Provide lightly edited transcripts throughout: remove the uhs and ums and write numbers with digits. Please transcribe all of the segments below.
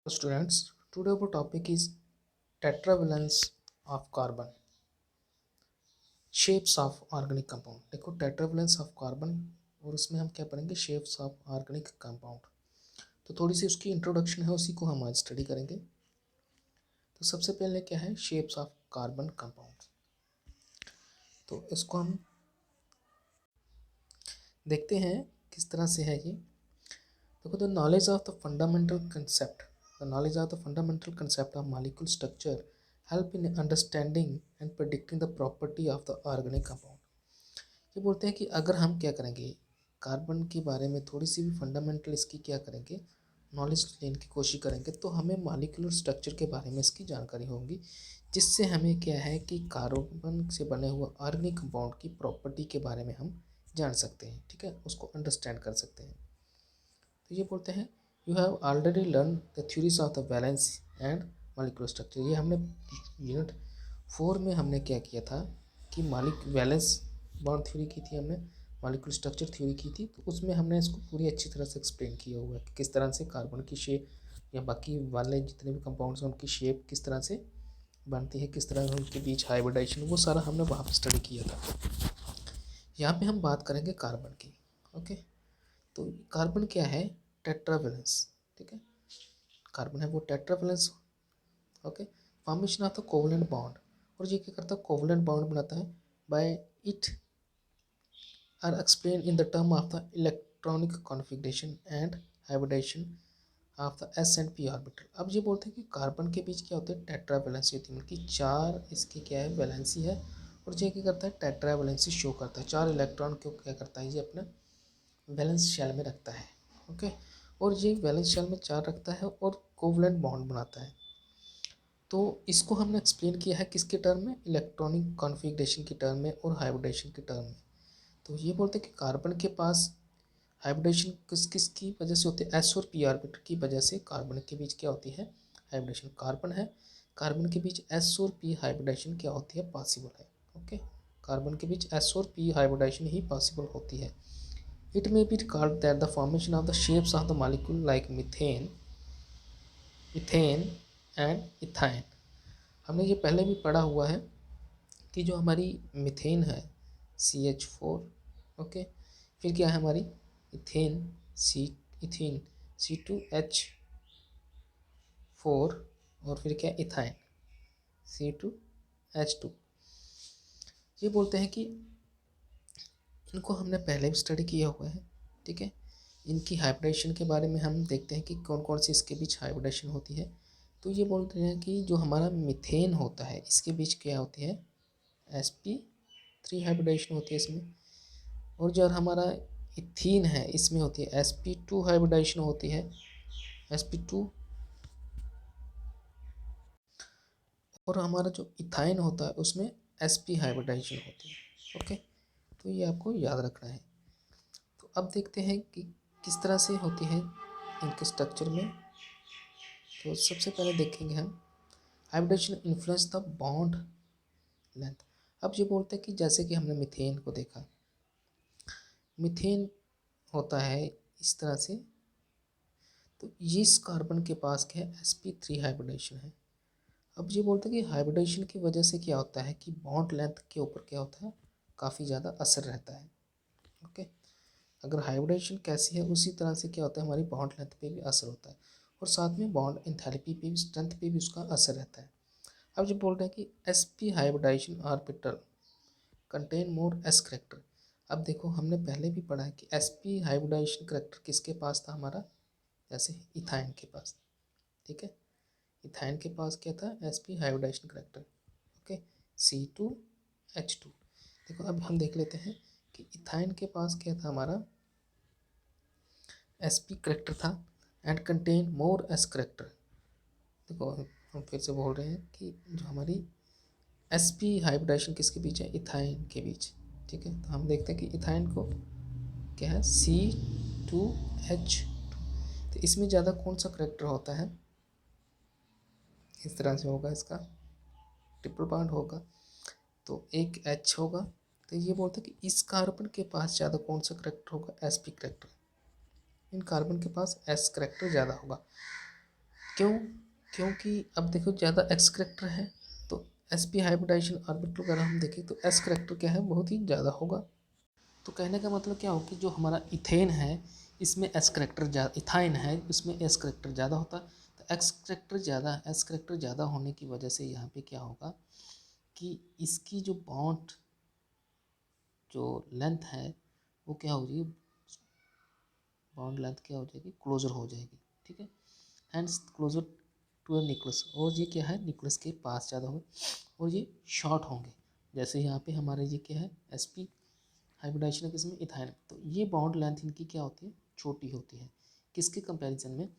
Students, today our topic is tetravalence of carbon, shapes of organic compound. देखो tetravalence of carbon और उसमें हम क्या पढ़ेंगे shapes of organic compound. तो थोड़ी सी उसकी इंट्रोडक्शन है, उसी को हम आज स्टडी करेंगे. तो सबसे पहले क्या है shapes of carbon compound. तो इसको हम देखते हैं किस तरह से है ये. देखो the knowledge of the fundamental concept of molecule structure help in understanding and predicting the property of the organic compound. ये बोलते हैं कि अगर हम क्या करेंगे कार्बन के बारे में थोड़ी सी भी फंडामेंटल इसकी क्या करेंगे नॉलेज लेने की कोशिश करेंगे तो हमें मॉलिक्यूलर स्ट्रक्चर के बारे में इसकी जानकारी होगी, जिससे हमें क्या है कि कार्बन से बने हुए ऑर्गेनिक कंपाउंड की प्रॉपर्टी के बारे में हम जान सकते हैं. ठीक है, उसको अंडरस्टैंड कर सकते हैं. तो ये बोलते हैं you have already learn the theories of the valence and molecular structure. ये हमने यूनिट 4 में हमने क्या किया था कि वैलेंस बॉन्ड थ्योरी की थी, हमने मॉलिक्यूलर स्ट्रक्चर थ्योरी की थी. तो उसमें हमने इसको पूरी अच्छी तरह से एक्सप्लेन किया हुआ है कि किस तरह से कार्बन की शेप या बाकी वाले जितने भी कंपाउंड्स हैं उनकी शेप किस तरह से बनती है, किस तरह उनके बीच हाइब्रिडाइजेशन, वो सारा हमने वहाँ पर स्टडी किया था. यहाँ पे हम बात करेंगे कार्बन की. ओके, तो कार्बन क्या है टेट्रावेलेंस. ठीक है, कार्बन है वो tetravalence. Okay, formation of the covalent bond, और ये क्या करता है कोवलेंट बॉन्ड बनाता है by it are explain in the term of the electronic configuration and hybridisation of the s and p orbital. अब ये बोलते हैं कि कार्बन के बीच क्या होते हैं टेट्रावेलेंसी होती है, मतलब कि 4 इसकी क्या है वैलेंसी है, और ये क्या करता है टेट्रावेलेंसी शो करता है. 4 इलेक्ट्रॉन को क्या करता है ये अपना वैलेंस शेल में रखता है. ओके, और ये वैलेंस शेल में 4 रखता है और कोवलेंट बॉन्ड बनाता है. तो इसको हमने एक्सप्लेन किया है किसके टर्म में, इलेक्ट्रॉनिक कॉन्फ़िगरेशन की टर्म में और हाइब्रिडेशन की टर्म में. तो ये बोलते हैं कि कार्बन के पास हाइब्रिडेशन किसकी वजह से होती है, एस और पी ऑर्बिटल की वजह से कार्बन के बीच क्या होती है हाइब्रिडेशन. कार्बन है, कार्बन के बीच एस और पी हाइब्रिडेशन क्या होती है पॉसिबल है. ओके, कार्बन के बीच एस और पी हाइब्रिडेशन ही पॉसिबल होती है. It may be called that the formation of the shapes of the molecule like methane and ethane. हमने ये पहले भी पढ़ा हुआ है कि जो हमारी मिथेन है CH4. ओके, फिर क्या है हमारी इथेन C2H4, और फिर क्या इथाइन C2H2. ये बोलते हैं कि इनको हमने पहले भी स्टडी किया हुआ है. ठीक है, इनकी हाइब्रिडेशन के बारे में हम देखते हैं कि कौन कौन सी इसके बीच हाइब्रिडेशन होती है. तो ये बोलते हैं कि जो हमारा मीथेन होता है इसके बीच क्या होती है sp3 हाइब्रिडेशन होती है इसमें, और जो हमारा इथीन है इसमें होती है sp2 हाइब्रिडेशन होती है sp2, और हमारा जो इथाइन होता है उसमें sp हाइब्रिडेशन होती है. ओके, तो ये आपको याद रखना है. तो अब देखते हैं कि किस तरह से होती है इनके स्ट्रक्चर में. तो सबसे पहले देखेंगे हम hybridization influence the bond length. अब ये बोलते हैं कि जैसे कि हमने मीथेन को देखा, मीथेन होता है इस तरह से. तो इस कार्बन के पास क्या है sp3 हाइब्रिडेशन है. अब ये बोलते हैं कि हाइब्रिडेशन की वजह से क्या होता है कि बॉन्ड लेंथ के ऊपर क्या होता है काफ़ी ज़्यादा असर रहता है. ओके, अगर हाइब्रिडेशन कैसी है उसी तरह से क्या होता है हमारी बॉन्ड लेंथ पे भी असर होता है, और साथ में बॉन्ड एंथैल्पी पे भी स्ट्रेंथ पे भी उसका असर रहता है. अब जो बोल रहे हैं कि sp hybridization orbital contain more s character. अब देखो हमने पहले भी पढ़ा है कि sp हाइब्रिडाइजेशन करेक्टर किसके पास था हमारा, जैसे इथाइन के पास. ठीक है, इथाइन के पास क्या था sp hybridisation character. Okay, C2H2. देखो अब हम देख लेते हैं कि इथाइन के पास क्या था हमारा sp करेक्टर था and contain more s character. देखो हम फिर से बोल रहे हैं कि जो हमारी sp हाइब्रिडाइजेशन किसके बीच है इथाइन के बीच. ठीक है, तो हम देखते हैं कि इथाइन को क्या है C2H2. तो इसमें ज़्यादा कौन सा करेक्टर होता है, इस तरह से होगा, इसका ट्रिपल बॉन्ड होगा तो एक H होगा. तो ये बोलते हैं कि इस कार्बन के पास ज़्यादा कौन सा करेक्टर होगा sp करेक्टर. इन कार्बन के पास s करेक्टर ज़्यादा होगा. क्यों? क्योंकि अब देखो ज़्यादा एक्स करेक्टर है, तो sp हाइब्रिडाइजेशन ऑर्बिटल अगर हम देखें तो s करेक्टर क्या है, बहुत ही ज़्यादा होगा। तो कहने का मतलब क्या हो कि जो हमारा इथेन है इसमें एस करेक्टर ज़्यादा, इथाइन है उसमें एस करेक्टर ज़्यादा होता है, तो एक्स करेक्टर ज़्यादा, एस करेक्टर ज़्यादा होने की वजह से यहाँ पे क्या होगा कि इसकी जो बॉन्ड जो लेंथ है वो क्या हो जाएगी, बॉन्ड लेंथ क्या हो जाएगी, क्लोजर हो जाएगी, ठीक है। Hands closer to a nucleus, और ये क्या है, न्यूक्लियस के पास ज़्यादा होंगे और ये शॉर्ट होंगे। जैसे यहाँ पे हमारे ये क्या है, sp हाइब्रिडाइजेशन है किसमें, इथाइन, तो ये बॉन्ड लेंथ इनकी क्या होती है, छोटी होती है। किसके कंपैरिजन में,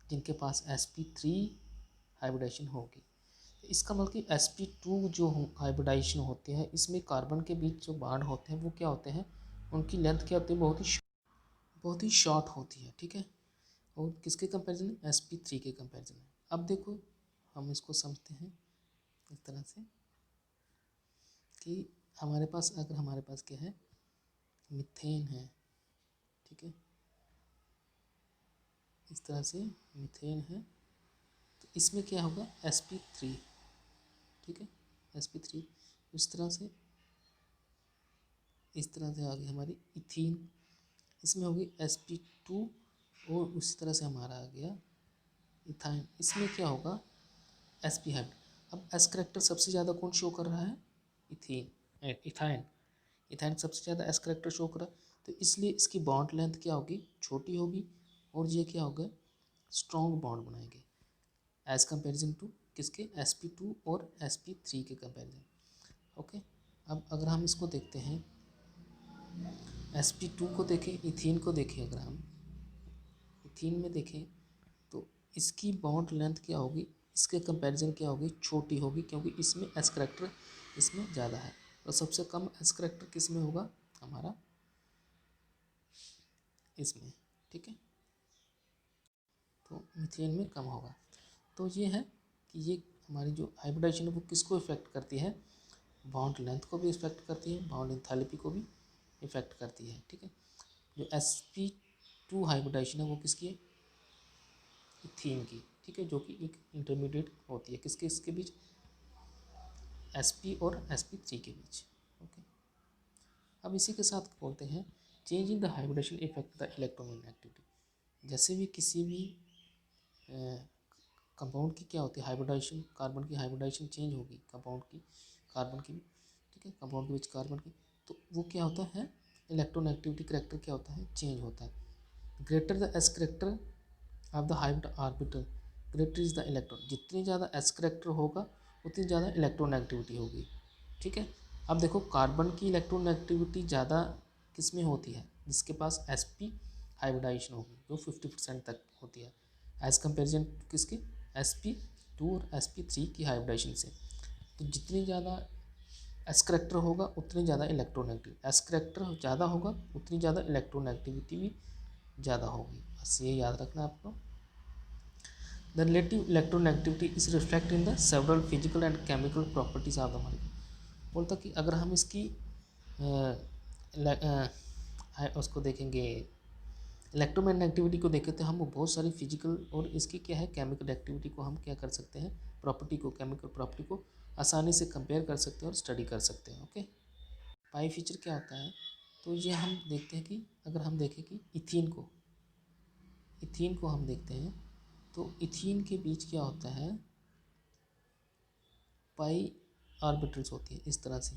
जिनके पास sp3 हाइब्रिडाइजेशन होगी। इसका मतलब कि sp2 जो हाइब्रिडाइजेशन होते हैं इसमें कार्बन के बीच जो बॉन्ड होते हैं वो क्या होते हैं, उनकी लेंथ क्या होती है, बहुत ही शॉर्ट होती है, ठीक है। और किसके कंपैरिजन में, sp3 के कंपैरिजन में। अब देखो हम इसको समझते हैं इस तरह से कि हमारे पास, अगर हमारे पास क्या है, मीथेन है, ठीक है, इस तरह से मीथेन है, तो इसमें क्या होगा, sp3, ठीक है, sp3। इस तरह से आगे हमारी इथीन, इसमें होगी sp2, और उसी तरह से हमारा आ गया इथाइन, इसमें क्या होगा, sp हाइब्रिड। अब एस करेक्टर सबसे ज़्यादा कौन शो कर रहा है, इथाइन, इथाइन सबसे ज़्यादा एस करेक्टर शो कर रहा है, तो इसलिए इसकी बॉन्ड लेंथ क्या होगी, छोटी होगी, और ये क्या होगा, स्ट्रॉन्ग बॉन्ड बनाएंगे एज कंपेरिजन टू किसके, sp2 और sp3 के कंपेरिजन। ओके, अब अगर हम इसको देखते हैं, sp2 को देखें, इथीन को देखें, अगर हम इथीन में देखें तो इसकी बॉन्ड लेंथ क्या होगी, इसके कंपैरिजन क्या होगी, छोटी होगी, क्योंकि इसमें एस करेक्टर इसमें ज़्यादा है, और सबसे कम एस करेक्टर किस में होगा, हमारा इसमें, ठीक है, तो मीथेन में कम होगा। तो ये है कि ये हमारी जो हाइब्रिडाइजेशन है वो किसको इफेक्ट करती है, बॉन्ड लेंथ को भी इफेक्ट करती है, बॉन्ड एंथैल्पी को भी इफेक्ट करती है, ठीक है। जो sp2 हाइब्रिडाइजेशन है वो किसकी है, इथीन की, ठीक है, जो कि एक इंटरमीडिएट होती है किसके, इसके बीच, sp और sp3 के बीच। ओके, अब इसी के साथ बोलते हैं change in the hybridisation effect the electromagnetivity. जैसे भी किसी भी कंपाउंड की क्या होती है, हाइब्रिडाइजेशन, कार्बन की हाइब्रिडाइजेशन चेंज होगी, कंपाउंड की, कार्बन की भी, ठीक है, कंपाउंड के बीच कार्बन की, तो वो क्या होता है, इलेक्ट्रोनेगेटिविटी करेक्टर क्या होता है, चेंज होता है। Greater the S character of the hybrid orbital, greater is the electron, जितनी ज़्यादा एस करेक्टर होगा उतनी ज़्यादा इलेक्ट्रोनेगेटिविटी होगी, ठीक है। अब देखो कार्बन की इलेक्ट्रोनेगेटिविटी ज़्यादा किस में होती है, जिसके पास sp हाइब्रिडाइजेशन होगी, जो 50% तक होती है, एज कंपेरिजन किसके, sp2 और sp3 की हाइब्रिडाइजेशन से। तो जितनी ज़्यादा एस करेक्टर होगा उतनी ज़्यादा इलेक्ट्रोनेगेटिव, एस करेक्टर ज़्यादा होगा उतनी ज़्यादा इलेक्ट्रोनेगेटिविटी भी ज़्यादा होगी, बस ये याद रखना आपको। The relative electronegativity is reflect in the several physical and chemical properties of the molecule. बोलता कि अगर हम इसकी उसको देखेंगे, इलेक्ट्रोमैग्नेटिविटी को देखें तो हम बहुत सारी फिजिकल और इसकी क्या है, केमिकल एक्टिविटी को हम क्या कर सकते हैं, प्रॉपर्टी को, केमिकल प्रॉपर्टी को आसानी से कंपेयर कर सकते हैं और स्टडी कर सकते हैं। ओके, पाई फीचर क्या होता है, तो ये हम देखते हैं कि अगर हम देखें कि इथीन को हम देखते हैं तो इथीन के बीच क्या होता है, पाई ऑर्बिटल्स होती है इस तरह से,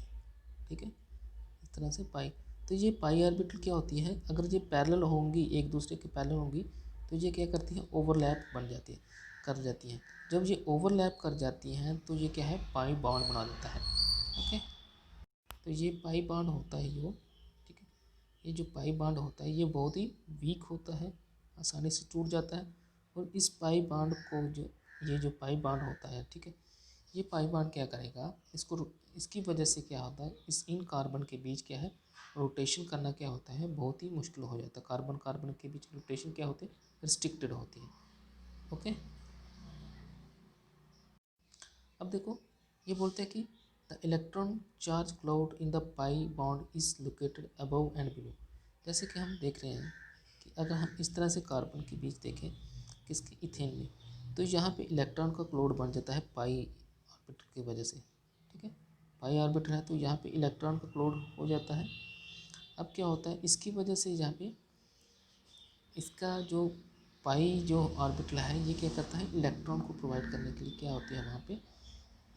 ठीक है, इस तरह से पाई। तो ये पाई ऑर्बिटल क्या होती है, अगर ये पैरेलल होंगी, एक दूसरे के पैरेलल होंगी, तो ये क्या करती है, ओवरलैप बन जाती है, कर जाती हैं। जब ये ओवरलैप कर जाती हैं तो ये क्या है, पाई बॉन्ड बना देता है। ओके, तो ये पाई बॉन्ड होता है जो, ठीक है, ये जो पाई बॉन्ड होता है ये बहुत ही वीक होता है, आसानी से टूट जाता है। और इस पाई बॉन्ड को जो, ये जो पाई बॉन्ड होता है, ठीक है, ये पाई बॉन्ड क्या करेगा, इसकी वजह से क्या होता है, इन कार्बन के बीच क्या है, रोटेशन करना क्या होता है, बहुत ही मुश्किल हो जाता है। कार्बन कार्बन के बीच रोटेशन क्या होती है, रिस्ट्रिक्टेड होती है। ओके, अब देखो ये बोलते हैं कि the electron charge cloud in the pi bond is located above and below. जैसे कि हम देख रहे हैं कि अगर हम इस तरह से कार्बन के बीच देखें, किसके, इथेन में, तो यहाँ पे इलेक्ट्रॉन का क्लोड बन जाता है पाई ऑर्बिटल की वजह से। ठीक है, पाई ऑर्बिटल है तो यहाँ पे इलेक्ट्रॉन का क्लोड हो जाता है। अब क्या होता है, इसकी वजह से यहाँ पे इसका जो पाई जो ऑर्बिटल है ये क्या करता है, इलेक्ट्रॉन को प्रोवाइड करने के लिए क्या होती है वहाँ पे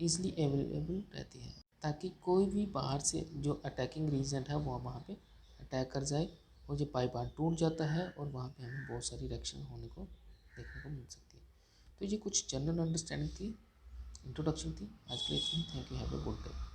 ईजिली अवेलेबल रहती है, ताकि कोई भी बाहर से जो अटैकिंग रीजन है वो वहाँ पे अटैक कर जाए और जो पाई बार टूट जाता है और वहाँ पे हमें बहुत सारी रिएक्शन होने को देखने को मिल सकती है। तो ये कुछ जनरल अंडरस्टैंडिंग थी, इंट्रोडक्शन थी। आज के लिए इतना ही। Thank you, have a good day.